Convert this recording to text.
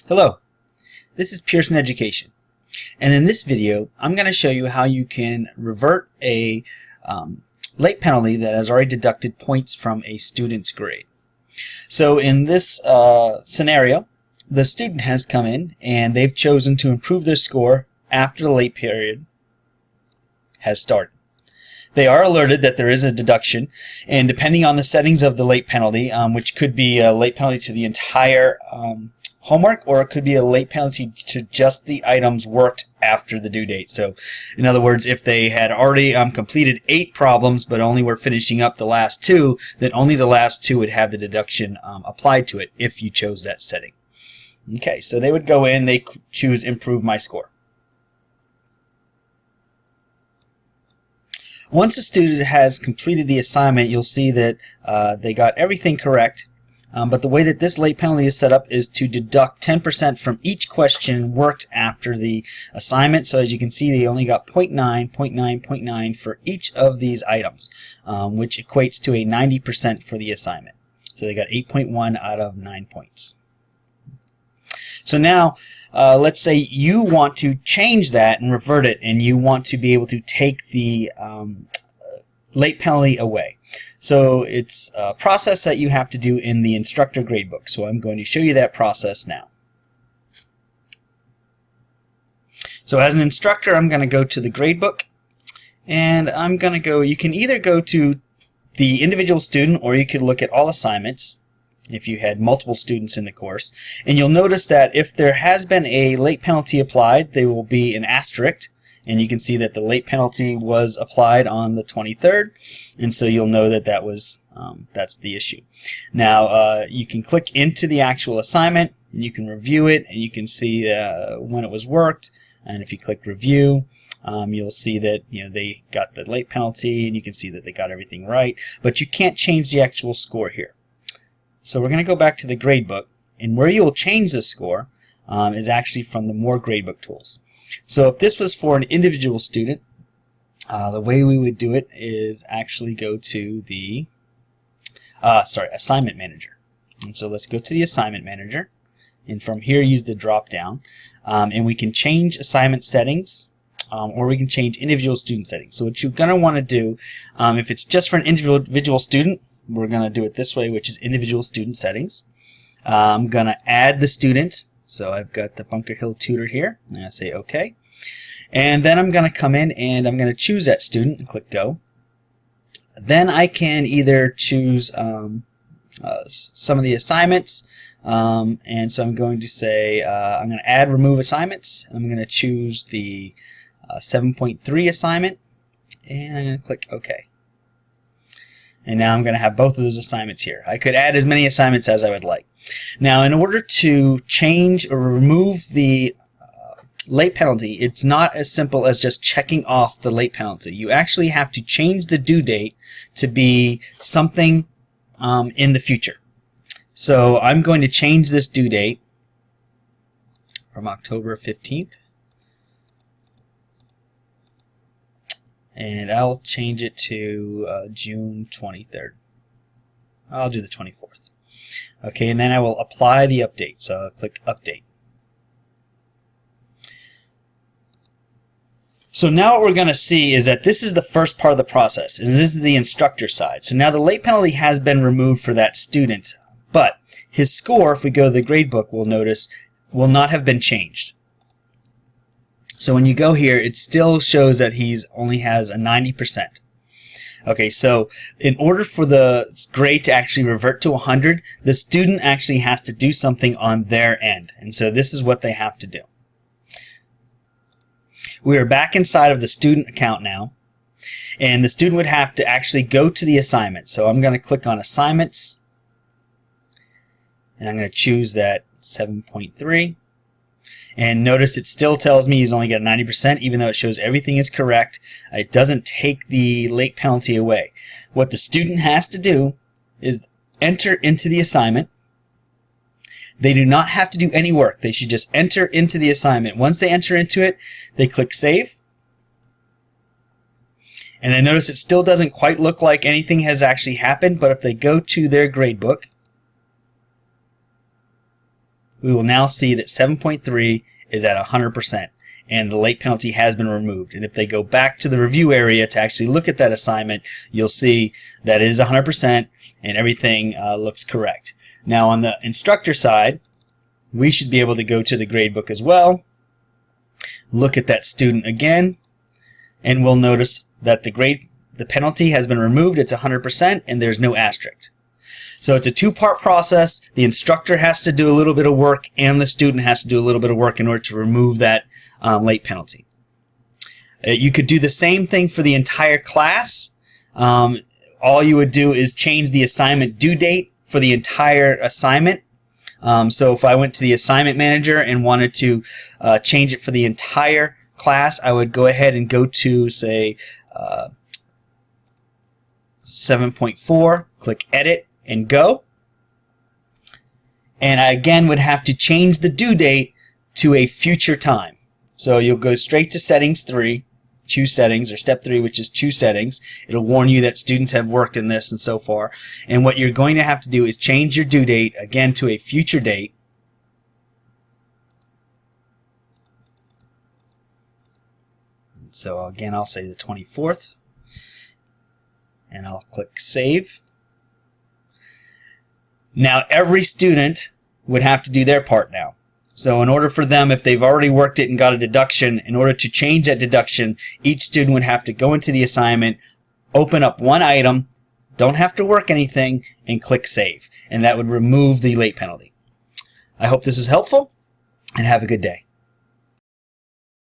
Hello, this is Pearson Education, and in this video I'm going to show you how you can revert a late penalty that has already deducted points from a student's grade. So in this scenario, the student has come in and they've chosen to improve their score after the late period has started. They are alerted that there is a deduction, and depending on the settings of the late penalty, which could be a late penalty to the entire homework, or it could be a late penalty to just the items worked after the due date. So in other words, if they had already completed 8 problems but only were finishing up the last 2, then only the last 2 would have the deduction applied to it if you chose that setting. Okay, so they would go in, they choose improve my score. Once a student has completed the assignment, you'll see that they got everything correct. But the way that this late penalty is set up is to deduct 10% from each question worked after the assignment. So as you can see, they only got 0.9, 0.9, 0.9 for each of these items, which equates to a 90% for the assignment. So they got 8.1 out of 9 points. So now, let's say you want to change that and revert it, and you want to be able to take the late penalty away. So it's a process that you have to do in the instructor gradebook. So I'm going to show you that process now. So as an instructor, I'm going to go to the gradebook, and I'm going to go, you can either go to the individual student, or you could look at all assignments if you had multiple students in the course. And you'll notice that if there has been a late penalty applied, there will be an asterisk. And you can see that the late penalty was applied on the 23rd, and so you'll know that that was that's the issue. Now you can click into the actual assignment, and you can review it, and you can see when it was worked. And if you click review, you'll see that they got the late penalty, and you can see that they got everything right. But you can't change the actual score here. So we're going to go back to the gradebook, and where you'll change the score is actually from the More Gradebook Tools. So if this was for an individual student, the way we would do it is actually go to the Assignment Manager. And so let's go to the Assignment Manager, and from here use the drop down, and we can change assignment settings, or we can change individual student settings. So what you're going to want to do, if it's just for an individual student, we're going to do it this way, which is individual student settings. I'm going to add the student. So I've got the Bunker Hill tutor here, and I say OK. And then I'm going to come in and I'm going to choose that student and click Go. Then I can either choose some of the assignments, and so I'm going to say I'm going to add remove assignments. I'm going to choose the 7.3 assignment, and I'm going to click OK. And now I'm going to have both of those assignments here. I could add as many assignments as I would like. Now, in order to change or remove the late penalty, it's not as simple as just checking off the late penalty. You actually have to change the due date to be something in the future. So I'm going to change this due date from October 15th. And I'll change it to June 23rd. I'll do the 24th. Okay, and then I will apply the update. So I'll click Update. So now what we're going to see is that this is the first part of the process, and this is the instructor side. So now the late penalty has been removed for that student, but his score, if we go to the gradebook, we'll notice, will not have been changed. So when you go here, it still shows that he's only has a 90%. Okay, so in order for the grade to actually revert to 100, the student actually has to do something on their end. And so this is what they have to do. We are back inside of the student account now, and the student would have to actually go to the assignment. So I'm going to click on Assignments, and I'm going to choose that 7.3. And notice it still tells me he's only got 90%, even though it shows everything is correct. It doesn't take the late penalty away. What the student has to do is enter into the assignment. They do not have to do any work. They should just enter into the assignment. Once they enter into it, they click Save. And then notice it still doesn't quite look like anything has actually happened, but if they go to their gradebook, we will now see that 7.3 is at 100%, and the late penalty has been removed. And if they go back to the review area to actually look at that assignment, you'll see that it is 100% and everything looks correct. Now on the instructor side, we should be able to go to the gradebook as well, look at that student again, and we'll notice that the penalty has been removed. It's 100% and there's no asterisk. So it's a two-part process. The instructor has to do a little bit of work and the student has to do a little bit of work in order to remove that late penalty. You could do the same thing for the entire class. All you would do is change the assignment due date for the entire assignment. So if I went to the assignment manager and wanted to change it for the entire class, I would go ahead and go to, say, 7.4, click Edit, and go. And I again would have to change the due date to a future time. So you'll go straight to Settings 3, choose Settings, or Step 3, which is choose Settings. It'll warn you that students have worked in this and so far. And what you're going to have to do is change your due date again to a future date. So again, I'll say the 24th. And I'll click Save. Now every student would have to do their part now. So in order for them, if they've already worked it and got a deduction, in order to change that deduction, each student would have to go into the assignment, open up one item, don't have to work anything, and click Save. And that would remove the late penalty. I hope this is helpful, and have a good day.